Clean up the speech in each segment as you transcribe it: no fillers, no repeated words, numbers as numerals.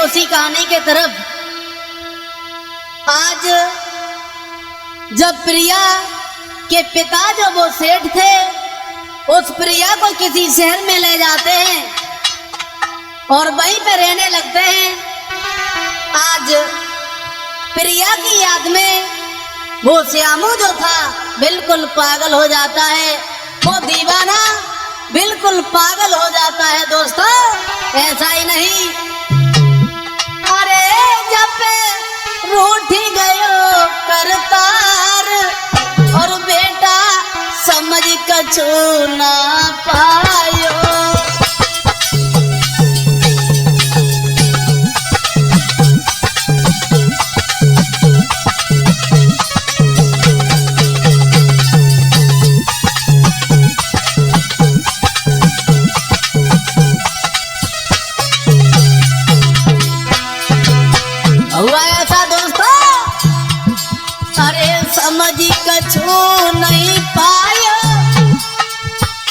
उसी कहानी के तरफ। आज जब प्रिया के पिता जो वो सेठ थे, उस प्रिया को किसी शहर में ले जाते हैं और वहीं पे रहने लगते हैं। आज प्रिया की याद में वो श्यामू जो था बिल्कुल पागल हो जाता है, वो दीवाना बिल्कुल पागल हो जाता है। दोस्तों, ऐसा ही नहीं, अरे जब रूठी गयो करतार और बेटा समझ कछु ना पायो। हुआ ऐसा दोस्तों, अरे समझ कछु नहीं पायो,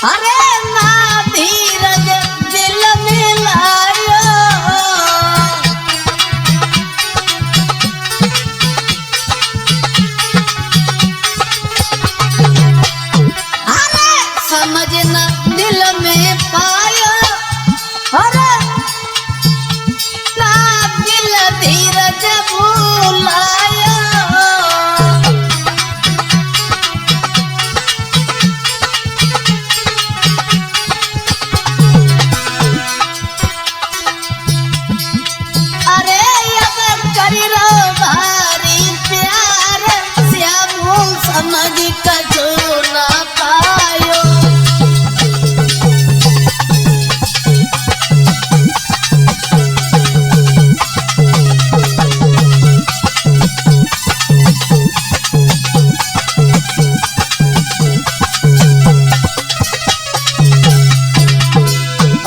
अरे ना धीरज दिल में लायो। अरे समझ न दिल में पायो, अरे धीरज भूलाया। अरे अब करी रहो भारी प्यार, श्यामू समझ कछु ना पायो।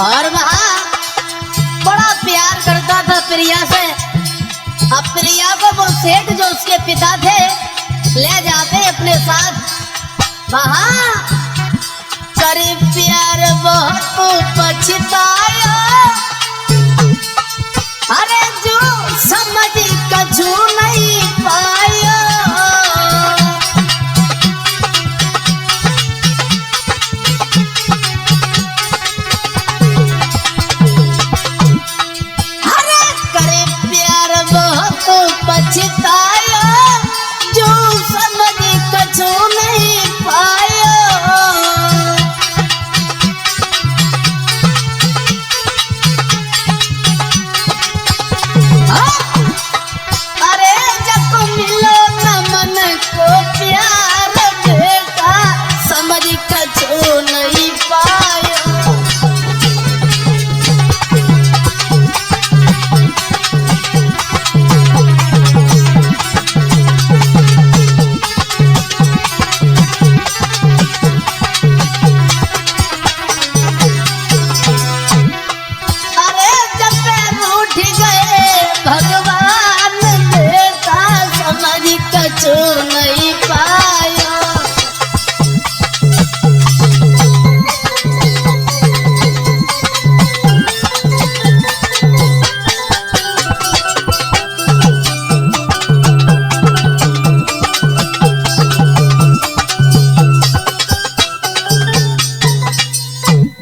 और वहाँ बड़ा प्यार करता था प्रिया से। अब प्रिया को वो सेठ जो उसके पिता थे ले जाते अपने साथ। वहाँ करे प्यार बहुत पछताया, अरे जो समझ कछु नहीं पाया। पछताया, जो समझ कछु नहीं पाया। अरे जब मिलो न मन को प्यार, बेटा समझ कछु नहीं पाया। नहीं पाया।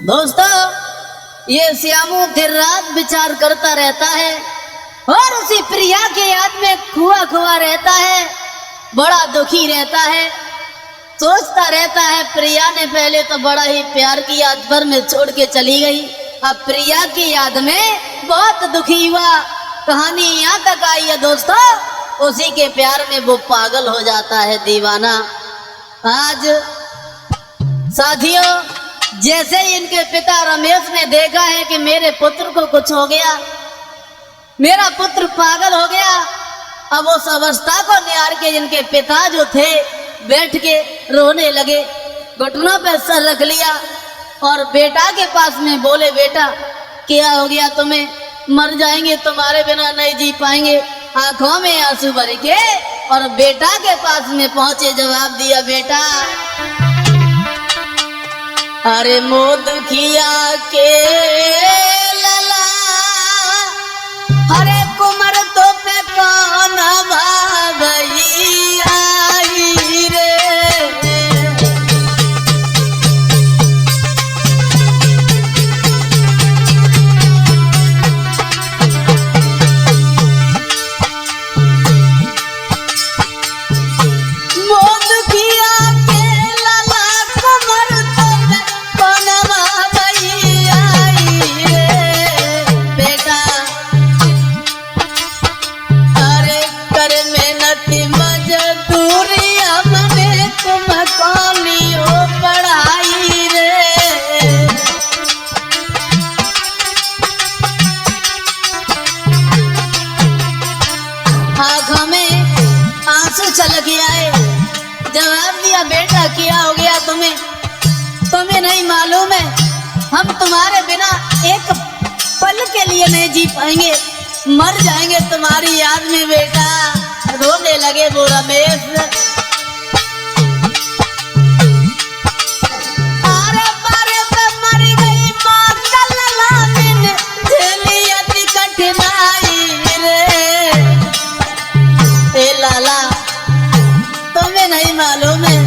दोस्तों, ये श्यामू दिन रात विचार करता रहता है और उसी प्रिया के याद में खुआ खुआ रहता है, बड़ा दुखी रहता है, सोचता रहता है। प्रिया ने पहले तो बड़ा ही प्यार की याद भर में छोड़ के चली गई, अब प्रिया की याद में बहुत दुखी हुआ। कहानी यहाँ तक आई है दोस्तों, उसी के प्यार में वो पागल हो जाता है, दीवाना। आज साथियों, जैसे ही इनके पिता रमेश ने देखा है कि मेरे पुत्र को कुछ हो गया, मेरा पुत्र पागल हो गया, अब उस अवस्था को निहार के इनके पिता जो थे बैठ के रोने लगे, घुटनों पे सर रख लिया और बेटा के पास में बोले, बेटा क्या हो गया तुम्हें, मर जाएंगे, तुम्हारे बिना नहीं जी पाएंगे। आंखों में आंसू भर के और बेटा के पास में पहुंचे, जवाब दिया, बेटा अरे मोद खिया के लला, अरे हम तुम्हारे बिना एक पल के लिए नहीं जी पाएंगे, मर जाएंगे तुम्हारी याद में बेटा। रोने लगे वो रमेश। अरे बारे पे मर गई माँ कलला दिन, झेली अति कठिनाई रे। ए लाला तुम्हें नहीं मालूम है,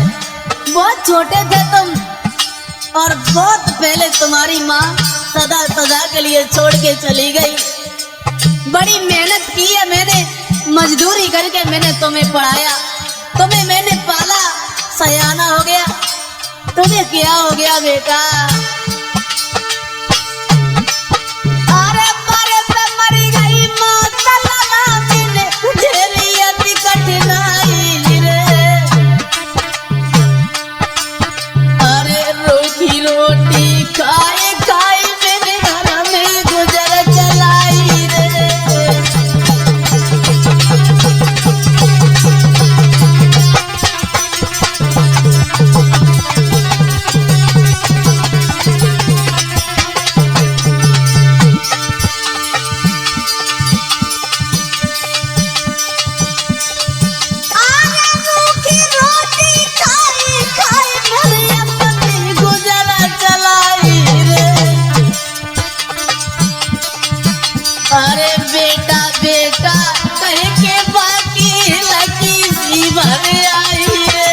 बहुत छोटे थे तुम और बहुत पहले तुम्हारी माँ सदा सदा के लिए छोड़ के चली गई। बड़ी मेहनत की है मैंने, मजदूरी करके मैंने तुम्हें पढ़ाया, तुम्हें मैंने पाला, सयाना हो गया। तुम्हें क्या हो गया बेटा? अरे बारे पे मरी गई माँ कलला दिन, झेली अति कठिनाई रे। अरे रोटी रोटी खाए खाए मेरे घर में गुजर चलाई रे। अरे बेटा बेटा कह के बाकी लगी सी भर आई रे।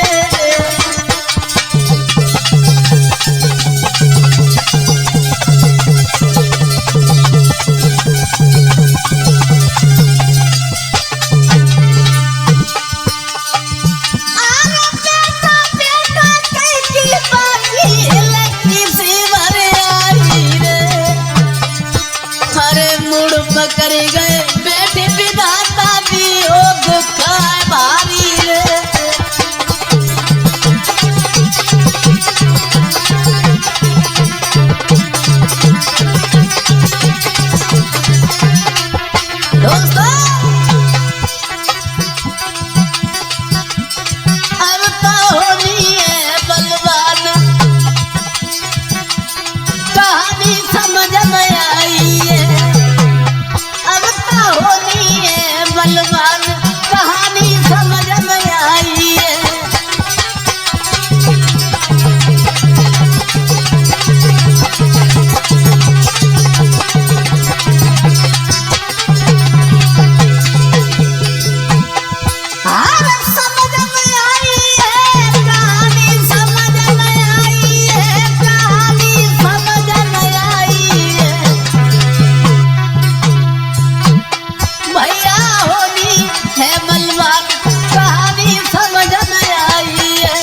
अरे बेटा बेटा कह के बाकी लगी सी भर आई रे। अरे मुड़ पकड़ गए बेटे विधाता वियोग का भारी रे। दोस्तों अब तो होनी है बलवान, कहानी समझ में आई है। अब तो होनी है बलवान, कहानी समझ में आई है। अरे समझ में आई है कहानी, समझ में आई है कहानी, समझ में आई है। भैया होनी है बलवान, कहानी समझ में आई है।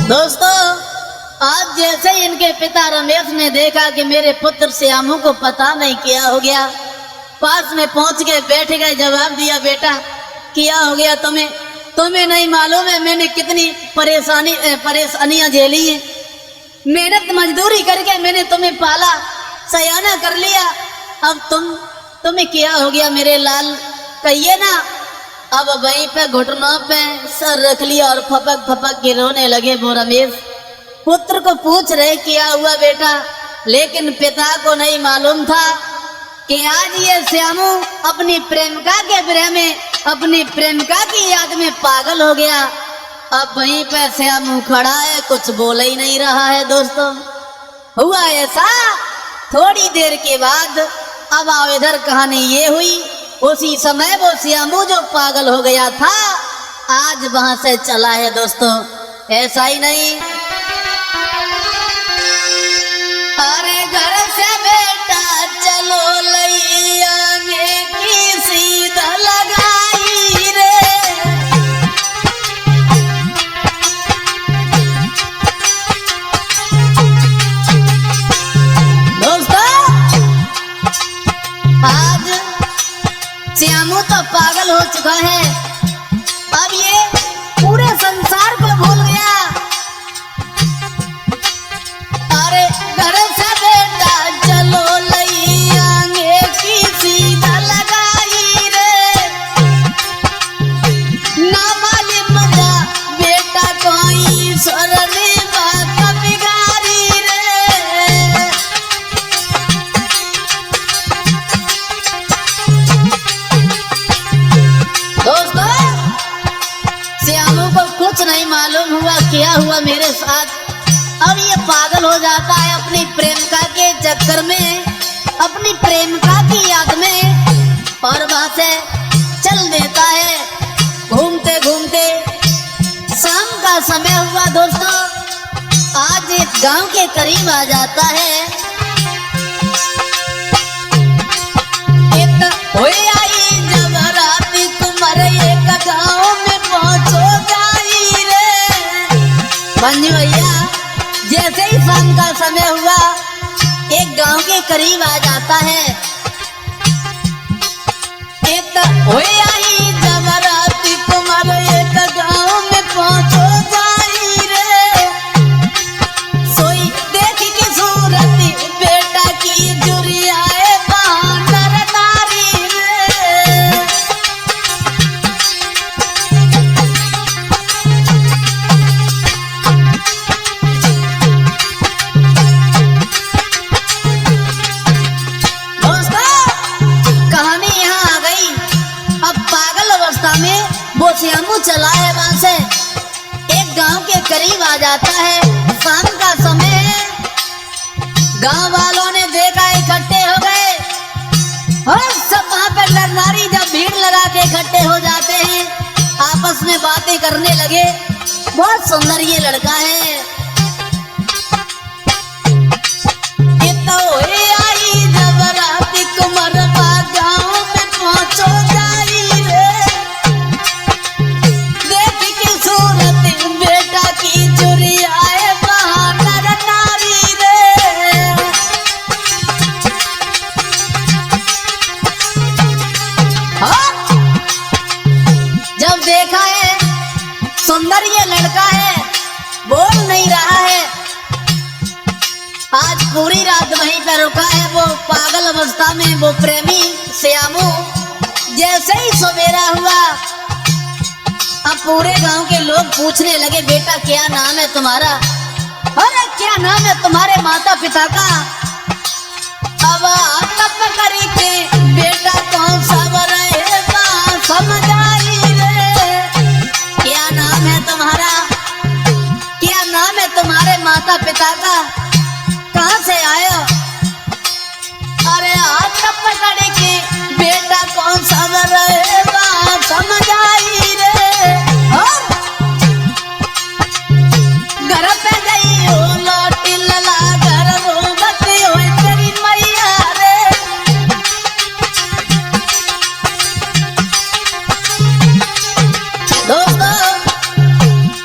दोस्तों आज जैसे ही इनके पिता रमेश ने देखा कि मेरे पुत्र श्यामू को पता नहीं क्या हो गया, पास में पहुंच के बैठ गए, जवाब दिया बेटा क्या हो गया तुम्हें? तुम्हें नहीं मालूम है मैंने कितनी परेशानियां झेली हैं। मेहनत मजदूरी करके मैंने तुम्हें पाला, सयाना कर लिया। अब तुम्हें क्या हो गया मेरे लाल? कहिए ना। अब वहीं पे घुटनों पे सर रख लिया और फपक फपक के रोने लगे वो रमेश। पुत्र को पूछ रहे क्या हुआ बेटा, लेकिन पिता को नहीं मालूम था कि आज ये श्यामू अपनी प्रेमिका के विरह में, अपनी प्रेमिका की याद में पागल हो गया। अब वहीं पे श्यामू खड़ा है, कुछ बोल ही नहीं रहा है। दोस्तों हुआ ऐसा, थोड़ी देर के बाद अब आओ इधर कहानी ये हुई, उसी समय वो श्यामू जो पागल हो गया था आज वहां से चला है। दोस्तों ऐसा ही नहीं, अरे घर से बेटा चलो लैया में की सीधा लगाई रे। दोस्तों आज श्यामू तो पागल हो चुका है, अब ये पूरे संसार को भूल गया। अरे घर से बेटा चलो लैया की सीधा लगाई किया हुआ मेरे साथ। अब ये पागल हो जाता है अपनी प्रेमिका के चक्कर में, अपनी प्रेमिका की याद में, और वहां से चल देता है। घूमते घूमते शाम का समय हुआ दोस्तों, आज एक गांव के करीब आ जाता है। आई जब रात तुम्हारे एक गांव में पहुंचो जाई रे। मंजू भैया जैसे ही शाम का समय हुआ एक गांव के करीब आ जाता है। एक आई जब रात तुम्हारे एक गांव में पहुंचो जाई रे। सोई देख की सूरत बेटा की जुरियाए बानर नारी रे। दोस्तों कहानी यहाँ आ गई। अब पागल अवस्था में वो श्यामू चला है वहां से एक गांव के करीब आ जाता है। शाम का समय है, गांव वालों ने देखा इकट्ठे हो गए और सब वहां पर नर नारी जब भीड़ लगा के इकट्ठे हो जाते हैं, आपस में बातें करने लगे। बहुत सुंदर ये लड़का है। आई जब रात कुमरवा गांव में पहुंचो जाई रे। देख की सूरत बेटा की जुरियाए बानर नारी रे। जब देखा है सुंदर ये लड़का है, बोल नहीं रहा है। आज पूरी रात वहीं पर रुका है वो पागल अवस्था में वो प्रेमी श्यामू। जैसे ही सवेरा हुआ अब पूरे गांव के लोग पूछने लगे, बेटा क्या नाम है तुम्हारा? अरे क्या नाम है तुम्हारे माता पिता का? अब तब करी के बेटा कौन सा रहेगा समझ आई रे। क्या नाम है तुम्हारा? क्या नाम है तुम्हारे माता पिता का? कहाँ से आए हो? अरे हाथ पकड़ के बेटा कौन सा रहेगा समझ आई रे। और घर पे गई हो लौट लला घर रोबती हो तेरी मैया रे। दोस्तों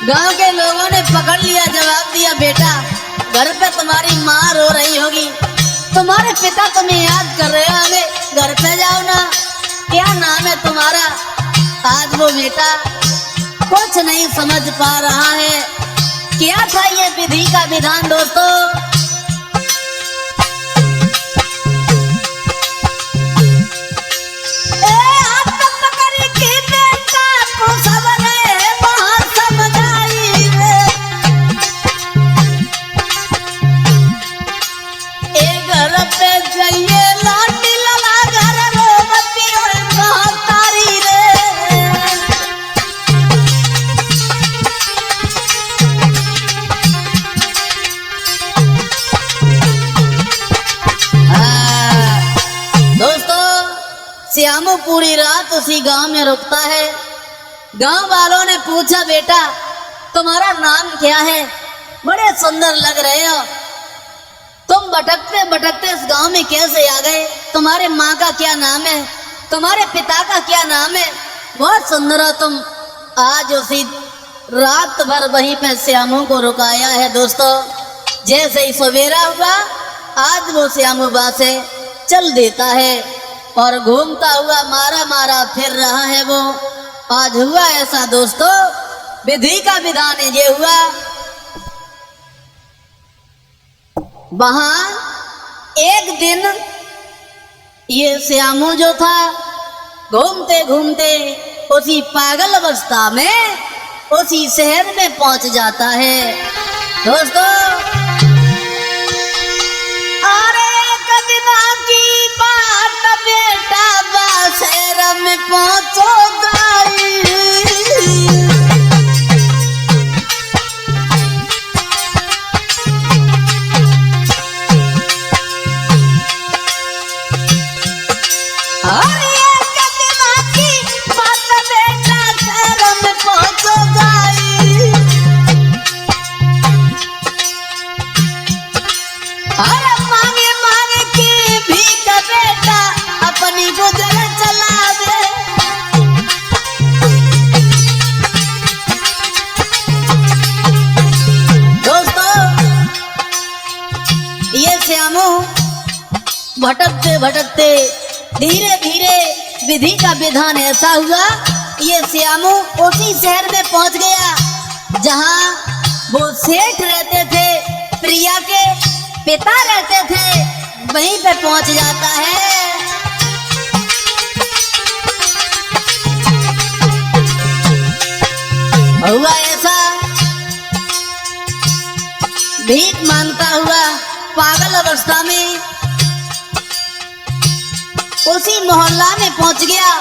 गांव के लोगों ने पकड़ लिया, जवाब दिया, बेटा घर पे तुम्हारी माँ रो रही होगी, तुम्हारे पिता तुम्हें याद कर रहे होंगे, घर पे जाओ ना। क्या नाम है तुम्हारा? आज वो बेटा कुछ नहीं समझ पा रहा है। क्या था ये विधि का विधान दोस्तों? श्यामू पूरी रात उसी गांव में रुकता है। गांव वालों ने पूछा, बेटा तुम्हारा नाम क्या है? बड़े सुंदर लग रहे हो, तुम भटकते भटकते इस गांव में कैसे आ गए? तुम्हारे माँ का क्या नाम है? तुम्हारे पिता का क्या नाम है? बहुत सुंदर हो तुम। आज उसी रात भर वहीं पे श्यामू को रुकाया है दोस्तों। जैसे ही सवेरा हुआ आज वो श्यामू वहां से चल देता है और घूमता हुआ मारा मारा फिर रहा है वो। आज हुआ ऐसा दोस्तों, विधि का विधान ये हुआ। वहां एक दिन ये श्यामू जो था घूमते घूमते उसी पागल अवस्था में उसी शहर में पहुंच जाता है दोस्तों। अरे कदना की बात बेटा शहर में पहुंचो गई। भटकते भटकते धीरे धीरे विधि का विधान ऐसा हुआ, ये श्यामू उसी शहर में पहुंच गया जहां वो सेठ रहते थे, प्रिया के पिता रहते थे, वहीं पे पहुंच जाता है। हुआ ऐसा, भीख मांगता हुआ पागल अवस्था में उसी मोहल्ला में पहुंच गया,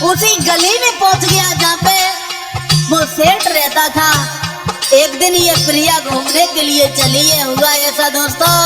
उसी गली में पहुंच गया जहाँ पे वो सेठ रहता था। एक दिन ये प्रिया घूमने के लिए चली है। हुआ ऐसा दोस्तों,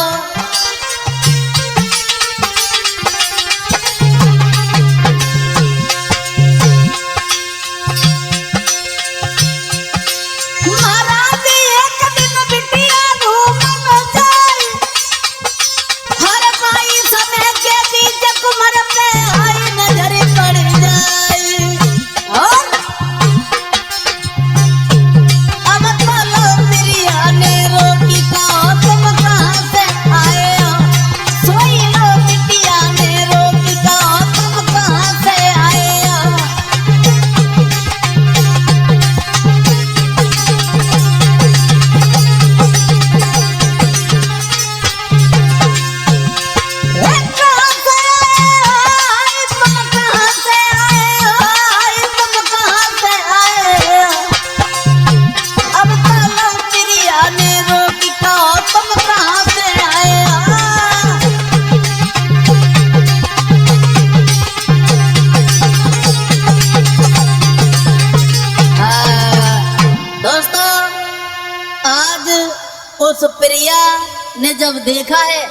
उस प्रिया ने जब देखा है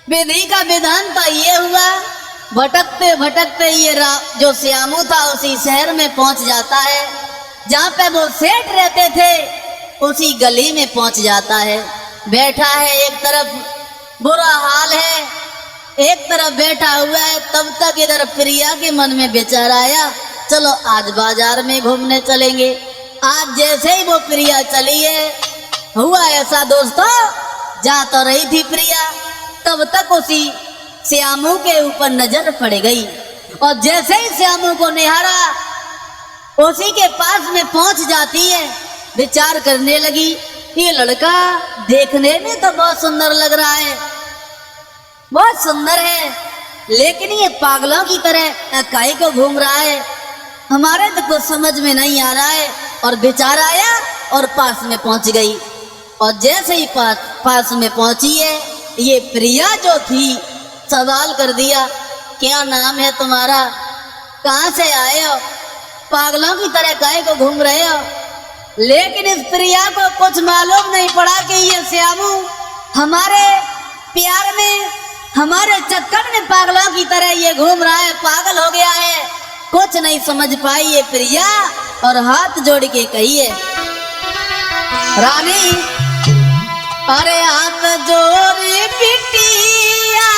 विधि का विधान तो ये हुआ, भटकते भटकते ये जो श्यामू था उसी शहर में पहुंच जाता है जहाँ पे वो सेठ रहते थे, उसी गली में पहुंच जाता है। बैठा है, एक तरफ बुरा हाल है, एक तरफ बैठा हुआ है। तब तक इधर प्रिया के मन में विचार आया, चलो आज बाजार में घूमने चलेंगे। आज जैसे ही वो प्रिया चली है, हुआ ऐसा दोस्तों, जा तो रही थी प्रिया, तब तक उसी श्यामू के ऊपर नजर पड़ गई और जैसे ही श्यामू को निहारा, उसी के पास में पहुंच जाती है। विचार करने लगी, ये लड़का देखने में तो बहुत सुंदर लग रहा है, बहुत सुंदर है, लेकिन ये पागलों की तरह काहे को घूम रहा है, हमारे तो कुछ समझ में नहीं आ रहा है। और विचार आया और पास में पहुंच गई। और जैसे ही पास में पहुंची है, ये प्रिया जो थी सवाल कर दिया, क्या नाम है तुम्हारा, कहाँ से आए हो, पागलों की तरह काहे को घूम रहे हो। लेकिन इस प्रिया को कुछ मालूम नहीं पड़ा कि ये श्यामू हमारे प्यार में, हमारे चक्कर में पागलों की तरह ये घूम रहा है, पागल हो गया है। कुछ नहीं समझ पाई ये प्रिया और हाथ जोड़ के कही है, रानी अरे हाथ जोड़ बिटिया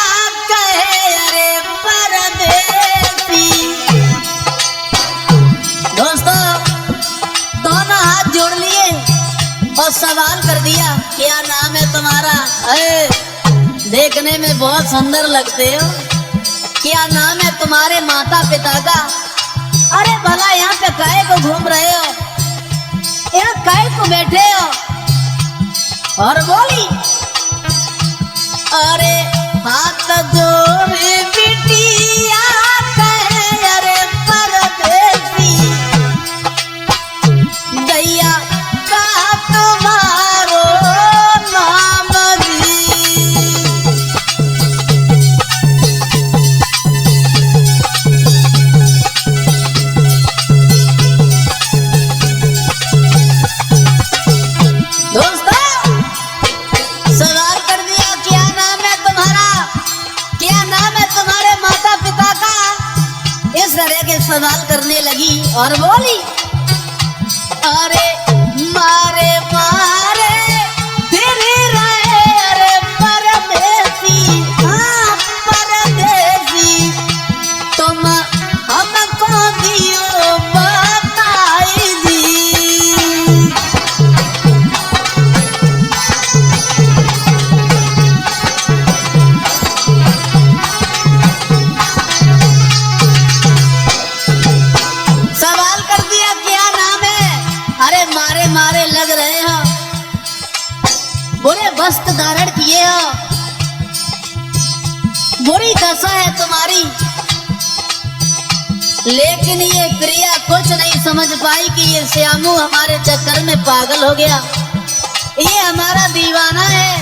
कहे अरे परदेसी। दोस्तों दोनों हाथ जोड़ लिए और सवाल कर दिया, क्या नाम है तुम्हारा, देखने में बहुत सुंदर लगते हो, क्या नाम है तुम्हारे माता पिता का, अरे भला यहाँ पे काहे को घूम रहे हो, यहाँ काहे को बैठे हो। और बोली, अरे हाथ जोड़े बिटिया कहे अरे परदेसी, दैया का तुम्हारो नाम जी। सवाल करने लगी और बोली, अरे मारे मारे तेरे रहे अरे परदेसी, हाँ परदेसी, तुम हमको दियो बताई दी। वस्त्र धारण किए हो, बुरी दशा है तुम्हारी। लेकिन ये प्रिया कुछ नहीं समझ पाई कि ये श्यामू हमारे चक्कर में पागल हो गया, ये हमारा दीवाना है।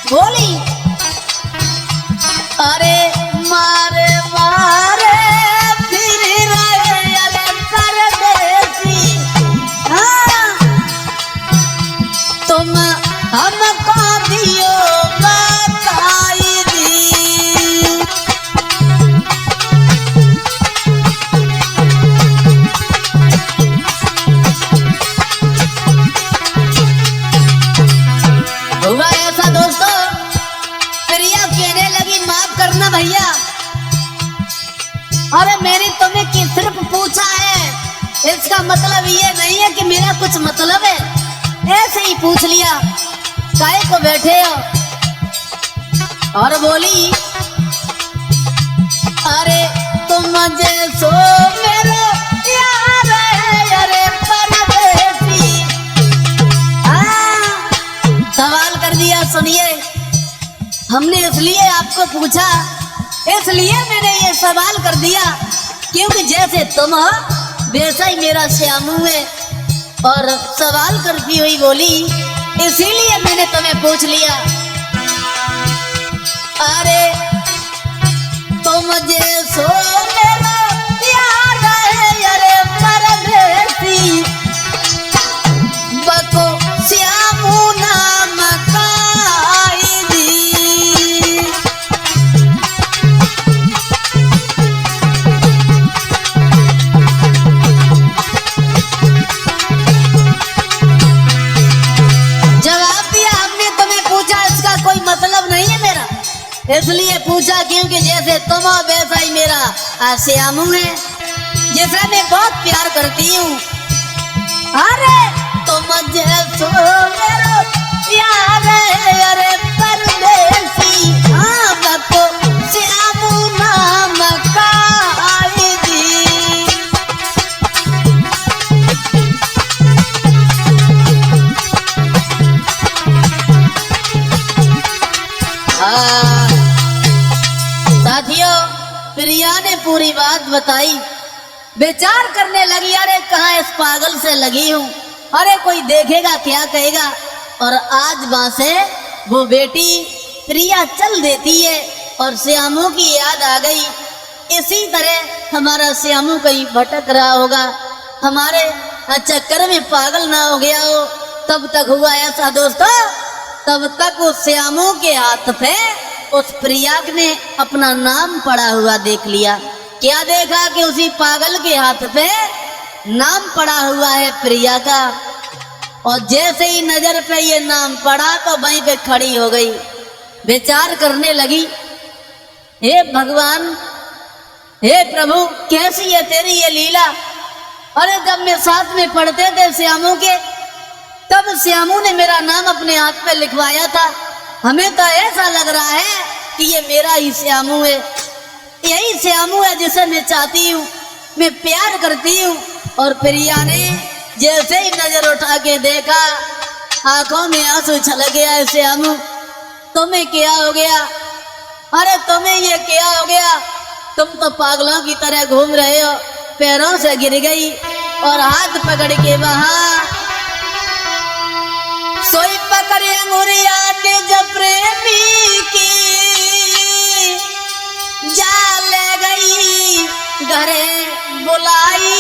बोली अरे मारे मारे फिर रहे अरे परदेसी, हाँ तुम हमको दियो बताई दी। हुआ ऐसा दोस्तों, प्रिया कहने लगी माफ करना भैया, अरे मैंने तुम्हें सिर्फ पूछा है, इसका मतलब ये नहीं है कि मेरा कुछ मतलब है, ऐसे ही पूछ लिया, काहे को बैठे हो। और बोली अरे तुम जैसो मेरे यार है अरे परदेसी। सवाल कर दिया, सुनिए, हमने इसलिए आपको पूछा, इसलिए मैंने ये सवाल कर दिया क्योंकि जैसे तुम हो वैसा ही मेरा श्यामू है। और सवाल करती हुई बोली इसीलिए मैंने तुम्हें पूछ लिया। अरे तुम जैसो मेरा यार है अरे परदेसी, बको श्यामू नाम काई दी। जवाब दिया, हमने तुम्हें पूछा, इसका कोई मतलब नहीं है मेरा, इसलिए पूछा क्योंकि जैसे तुम हो वैसा ही मेरा श्यामू है, जिसे मैं बहुत प्यार करती हूँ। अरे तुम जैसो मेरा प्यार है अरे परदेसी, हाँ बको श्यामू नाम काई दी। साथियों, प्रिया ने पूरी बात बताई, विचार करने लगी, अरे कहाँ इस पागल से लगी हूँ, अरे कोई देखेगा क्या कहेगा। और आज वहां से वो बेटी प्रिया चल देती है और श्यामू की याद आ गई। इसी तरह हमारा श्यामू कहीं भटक रहा होगा, हमारे चक्कर में पागल ना हो गया हो। तब तक हुआ ऐसा दोस्तों, तब तक उस श्यामू के हाथ पे उस प्रिया ने अपना नाम पड़ा हुआ देख लिया। क्या देखा कि उसी पागल के हाथ पे नाम पड़ा हुआ है प्रिया का, और जैसे ही नजर पे ये नाम पड़ा तो वहीं पे खड़ी हो गई, विचार करने लगी, हे भगवान, हे प्रभु, कैसी है तेरी ये लीला। अरे जब मैं साथ में पढ़ते थे श्यामू के, तब श्यामू ने मेरा नाम अपने हाथ पे लिखवाया था, हमें तो ऐसा लग रहा है कि ये मेरा ही श्यामू है, यही श्यामू है जिसे मैं चाहती हूँ, मैं प्यार करती हूँ। और प्रिया ने जैसे ही नजर उठा के देखा, आंखों में आंसू छलक गया है। श्यामू, तुम्हें क्या हो गया? अरे तुम्हें ये क्या हो गया? तुम तो पागलों की तरह घूम रहे हो। पैरों से गिर गई और हाथ पकड़ के वहां सोई पकड़े अंगुरिया निज प्रेमी की, जा ले गई घरे बुलाई।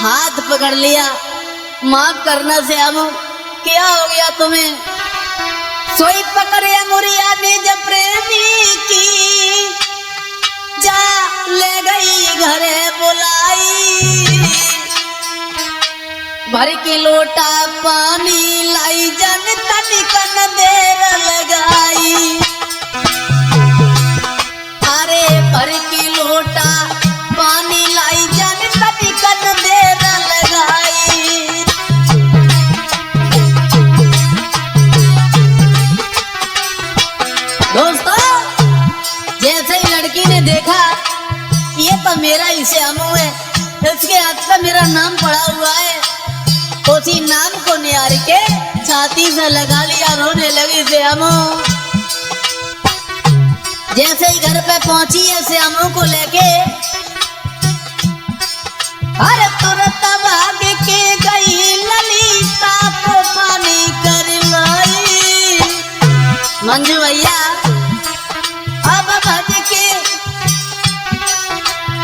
हाथ पकड़ लिया, माफ करना श्यामू, क्या हो गया तुम्हें? सोई पकड़े अंगुरिया निज प्रेमी की, जा ले गई घरे बुलाई। भर के लोटा पानी लाई, जन तनिकन देर लगाई। अरे भर के लोटा पानी लाई, जन तनिकन देर लगाई। दोस्तों, जैसे ही लड़की ने देखा ये तो मेरा ही श्यामू है, इसके हाथ पे मेरा नाम पड़ा हुआ है, उसी नाम को निहार के छाती से लगा लिया, रोने लगी श्यामू। जैसे ही घर पे पहुंची है श्यामू को लेके, अरे तुरंत भाग के गई ललिता को पानी कर लाई। मंजू भैया अब भज के,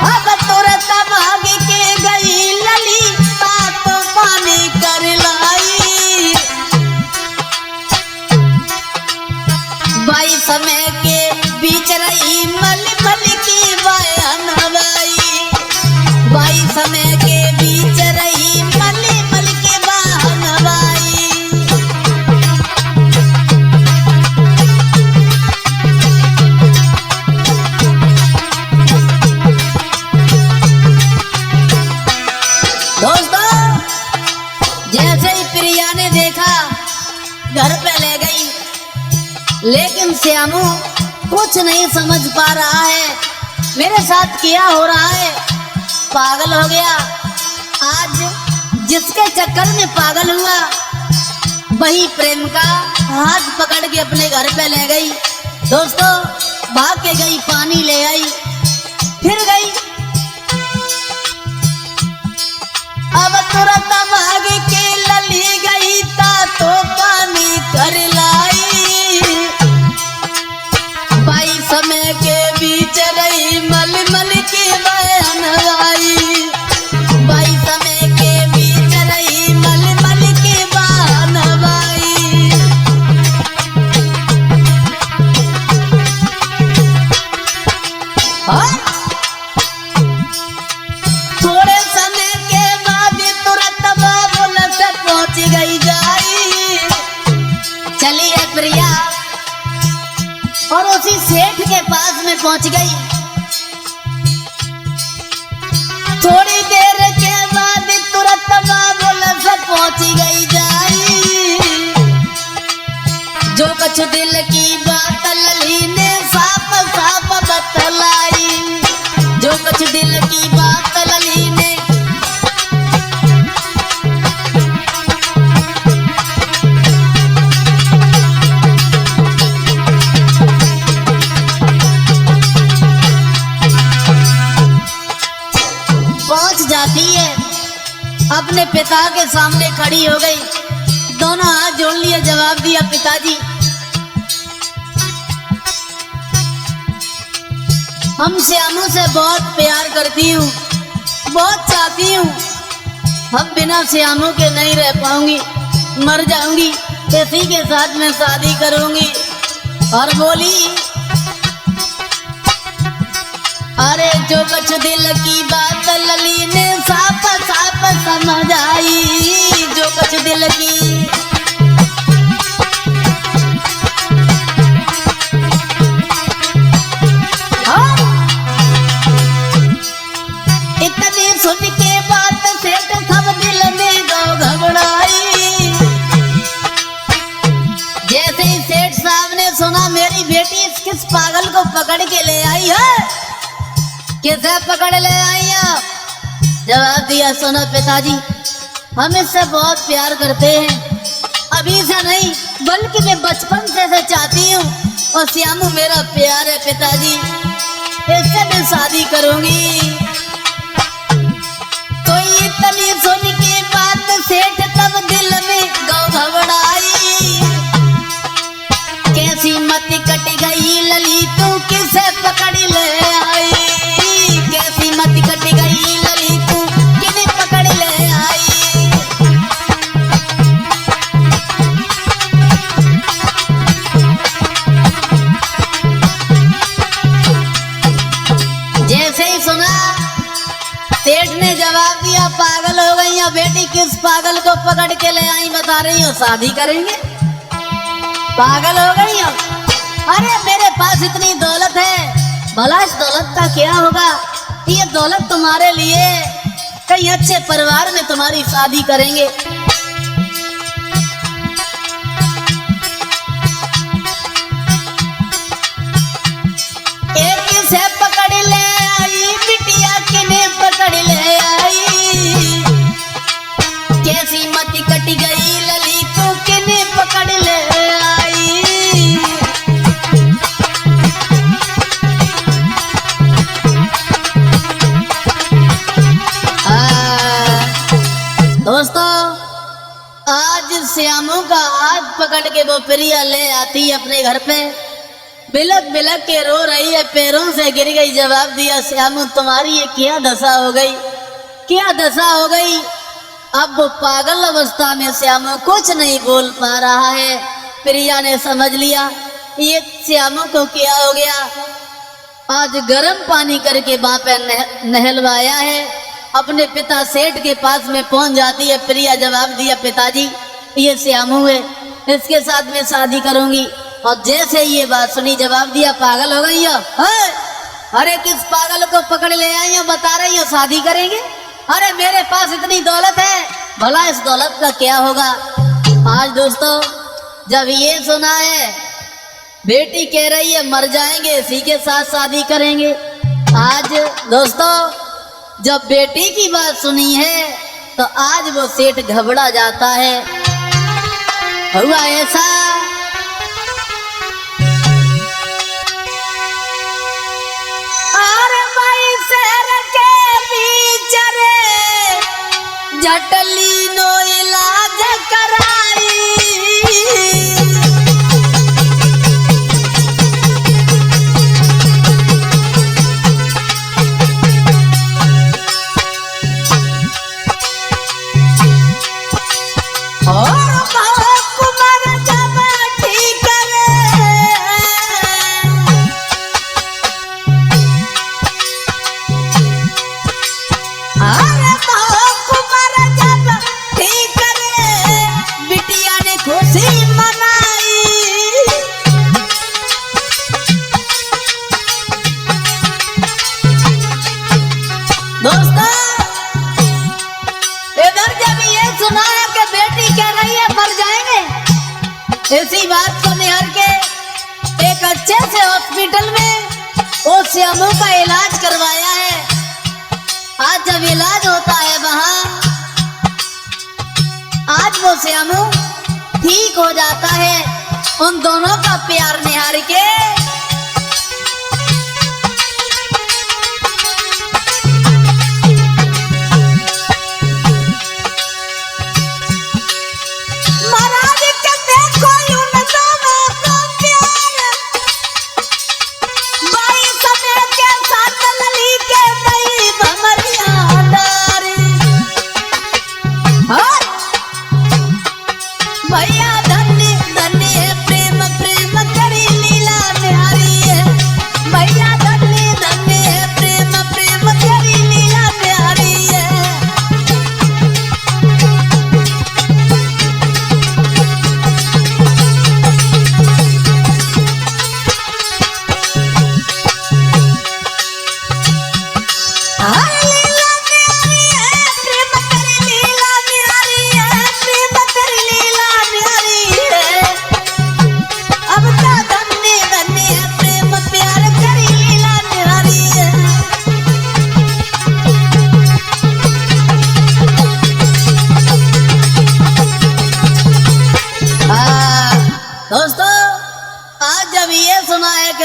अब तुरंत भाग के गई ललिता को पानी कर लाई। बाई समय के बीच रही मल मल की बयान बाई, बाई समय के बीच रही मल मल के बयान बाई। दोस्तों जैसे ही प्रिया ने देखा घर पे ले गई, लेकिन श्यामू कुछ नहीं समझ पा रहा है मेरे साथ क्या हो रहा है, पागल हो गया। आज जिसके चक्कर में पागल हुआ वही प्रेम का हाथ पकड़ के अपने घर पे ले गई। दोस्तों भाग के गई, पानी ले आई, फिर गई। अब तुरंत भाग के लली गई ता तो पानी कर लाई। बाई समय के बीच रही मल मल की बयान आई, बाई समय के बीच रही मल मल की बयान आई। थोड़े समय के बाद तुरंत बाबुल से पहुंच गई जाई। चलिए प्रिया और उसी सेठ के पास में पहुंच गई। थोड़ी देर के बाद तुरंत बाबुल से पहुंच गई जाई। जो कुछ दिल की बात लली ने साफ साफ बतलाई, जो कुछ दिल की बात लली ने जाती है, अपने पिता के सामने खड़ी हो गई, दोनों हाथ जोड़ लिए, जवाब दिया पिताजी हम श्यामू से बहुत प्यार करती हूँ, बहुत चाहती हूँ, हम बिना श्यामू के नहीं रह पाऊंगी, मर जाऊंगी, इसी के साथ मैं शादी करूंगी। और बोली अरे जो कुछ दिल की बात लली ने साफ साफ समझ आई, जो कुछ दिल की। इतनी सुन के बात सेठ सब दिल में घबराई। जैसे ही सेठ साहब ने सुना मेरी बेटी किस पागल को पकड़ के ले आई है, किसे पकड़ ले आई हो? जवाब दिया सुनो पिताजी हम इससे बहुत प्यार करते हैं, अभी से नहीं बल्कि मैं बचपन से चाहती हूँ, और श्यामू मेरा प्यार है पिताजी, इससे मैं शादी करूंगी। तो इतनी सुन के बात सेठ तब दिल में घबराई। कैसी मति कट गई लली तू किसे पकड़ ले आई, कैसी मति कट गई लली तू किन्हें पकड़ ले आई। जैसे ही सुना सेठ ने जवाब दिया पागल हो गई हो बेटी, किस पागल को पकड़ के ले आई बता रही हो, शादी करेंगे, पागल हो गई हो? अरे मेरे पास इतनी दौलत है, भला इस दौलत का क्या होगा, ये दौलत तुम्हारे लिए कहीं अच्छे परिवार में तुम्हारी शादी करेंगे। एक से पकड़ ले आई बिटिया, किन्हें पकड़ ले आई, कैसी मति श्यामू का हाथ पकड़ के वो प्रिया ले आती है अपने घर पे। बिलक बिलक के रो रही है, पैरों से गिर गई। जवाब दिया, श्यामू तुम्हारी ये क्या दशा हो गई, क्या दशा हो गई। अब वो पागल अवस्था में श्यामू कुछ नहीं बोल पा रहा है। प्रिया ने समझ लिया ये श्यामू को क्या हो गया। आज गर्म पानी करके वहां पे नहलवाया है। अपने पिता सेठ के पास में पहुंच जाती है प्रिया। जवाब दिया, पिताजी ये श्यामू है, इसके साथ में शादी करूंगी। और जैसे ये बात सुनी, जवाब दिया, पागल हो गई हो? अरे किस पागल को पकड़ ले आई हो, बता रही हो शादी करेंगे? अरे मेरे पास इतनी दौलत है, भला इस दौलत का क्या होगा। आज दोस्तों जब ये सुना है, बेटी कह रही है मर जाएंगे इसी के साथ शादी करेंगे। आज दोस्तों जब बेटी की बात सुनी है तो आज वो सेठ घबरा जाता है। हुआ ऐसा, अरे भाई शहर के बीच रे जटली नो इलाज कराई। इसी बात को निहार के एक अच्छे से हॉस्पिटल में वो श्यामू का इलाज करवाया है। आज जब इलाज होता है वहां, आज वो श्यामू ठीक हो जाता है। उन दोनों का प्यार निहार के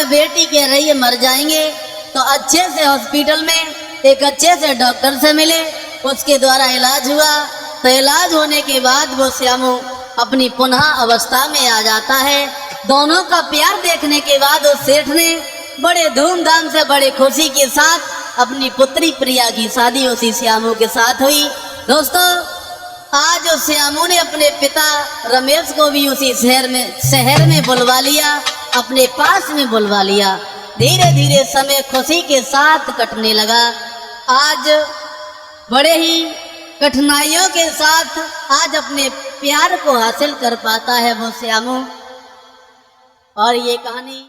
बेटी कह रही है मर जाएंगे, तो अच्छे से हॉस्पिटल में एक अच्छे से डॉक्टर से मिले, उसके द्वारा इलाज हुआ। तो इलाज होने के बाद वो श्यामू अपनी पुनः अवस्था में आ जाता है। दोनों का प्यार देखने के बाद उस सेठ ने बड़े धूमधाम से बड़े खुशी के साथ अपनी पुत्री प्रिया की शादी उसी श्यामू के साथ हुई। दोस्तों आज उस श्यामू ने अपने पिता रमेश को भी उसी शहर में बुलवा लिया, अपने पास में बुलवा लिया। धीरे धीरे समय खुशी के साथ कटने लगा। आज बड़े ही कठिनाइयों के साथ आज अपने प्यार को हासिल कर पाता है वो श्यामू। और ये कहानी